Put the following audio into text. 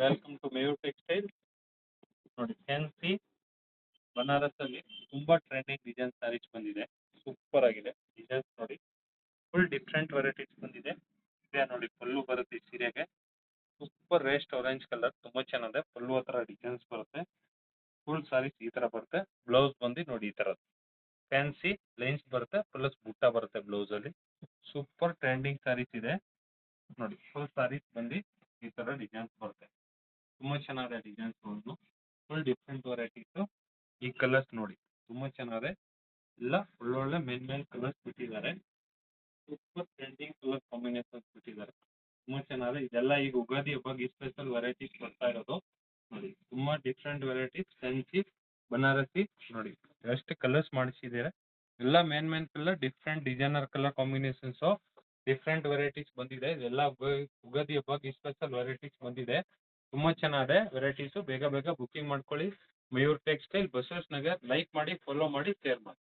Welcome to ಮೇಯು textile. ನೋಡಿ fancy Banaras ಅಲ್ಲಿ ತುಂಬಾ ಟ್ರೆಂಡಿಂಗ್ ಡಿಸೈನ್ ಸ್ಯಾರೀಸ್ ಬಂದಿದೆ. ಸೂಪರ್ ಆಗಿದೆ ಡಿಸೈನ್ಸ್ ನೋಡಿ. ಫುಲ್ ಡಿಫ್ರೆಂಟ್ ವೆರೈಟೀಸ್ ಬಂದಿದೆ. ಇದೆ ನೋಡಿ ಪಲ್ಲು ಬರುತ್ತೆ ಈ ಸೀರೆಗೆ. ಸೂಪರ್ ರೇಸ್ಟ್ ಆರೆಂಜ್ ಕಲರ್ ತುಂಬಾ ಚೆನ್ನಾಗಿದೆ. ಪಲ್ಲು ಹತ್ರ ಡಿಸೈನ್ಸ್ ಬರುತ್ತೆ. ಫುಲ್ ಸಾರೀಸ್ ಈ ತರ ಬರುತ್ತೆ. ಬ್ಲೌಸ್ ಬಂದು ನೋಡಿ ಈ ತರ ಫ್ಯಾನ್ಸಿ ಲೈನ್ಸ್ ಬರುತ್ತೆ ಪ್ಲಸ್ ಬುಟ್ಟ ಬರುತ್ತೆ ಬ್ಲೌಸ್ ಅಲ್ಲಿ. ಸೂಪರ್ ಟ್ರೆಂಡಿಂಗ್ ಸಾರೀಸ್ ಇದೆ ನೋಡಿ. ಫುಲ್ ಸಾರೀಸ್ ಬಂದು ಈ ತರ ಡಿಸೈನ್ಸ್ ಬರುತ್ತೆ. ತುಂಬಾ ಚೆನ್ನಾಗಿದೆ ಡಿಸೈನ್ಸ್ ಒಂದು. Full different varieties. ಈ ಕಲರ್ಸ್ ನೋಡಿ ತುಂಬಾ ಚೆನ್ನಾಗಿದೆ. ಎಲ್ಲ ಒಳ್ಳೊಳ್ಳೆ ಮೇನ್ ಕಲರ್ಸ್ ಬಿಟ್ಟಿದ್ದಾರೆ. ಸೂಪರ್ ಟ್ರೆಂಡಿಂಗ್ ಕಲರ್ ಕಾಂಬಿನೇಷನ್ ಬಿಟ್ಟಿದ್ದಾರೆ. ತುಂಬಾ ಚೆನ್ನಾಗಿದೆ. ಇದೆಲ್ಲ ಈಗ ಉಗಾದಿ ಹಬ್ಬಕ್ಕೆ ಸ್ಪೆಷಲ್ ವೆರೈಟೀಸ್ ಬರ್ತಾ ಇರೋದು ನೋಡಿ. ತುಂಬಾ ಡಿಫ್ರೆಂಟ್ ವೆರೈಟೀಸ್ ಫ್ಯಾನ್ಸಿ ಬನಾರಸಿ ನೋಡಿ. ಎಷ್ಟು ಕಲರ್ಸ್ ಮಾಡಿಸಿದ್ದಾರೆ. ಎಲ್ಲ main colour different designer colour combinations different varieties ಬಂದಿದೆ. ಇದೆಲ್ಲ ಉಗಾದಿ ಹಬ್ಬಕ್ಕೆ ಸ್ಪೆಷಲ್ ವೆರೈಟೀಸ್ ಬಂದಿದೆ. ತುಂಬಾ ಚೆನ್ನಾಗಿದೆ ವೆರೈಟೀಸ್. ಬೇಗ ಬುಕಿಂಗ್ ಮಾಡ್ಕೊಳ್ಳಿ. ಮಯೂರ್ ಟೆಕ್ಸ್ಟೈಲ್, ಬಸವೇಶ್ವರ ನಗರ್. ಲೈಕ್ ಮಾಡಿ, ಫಾಲೋ ಮಾಡಿ, ಶೇರ್ ಮಾಡಿ.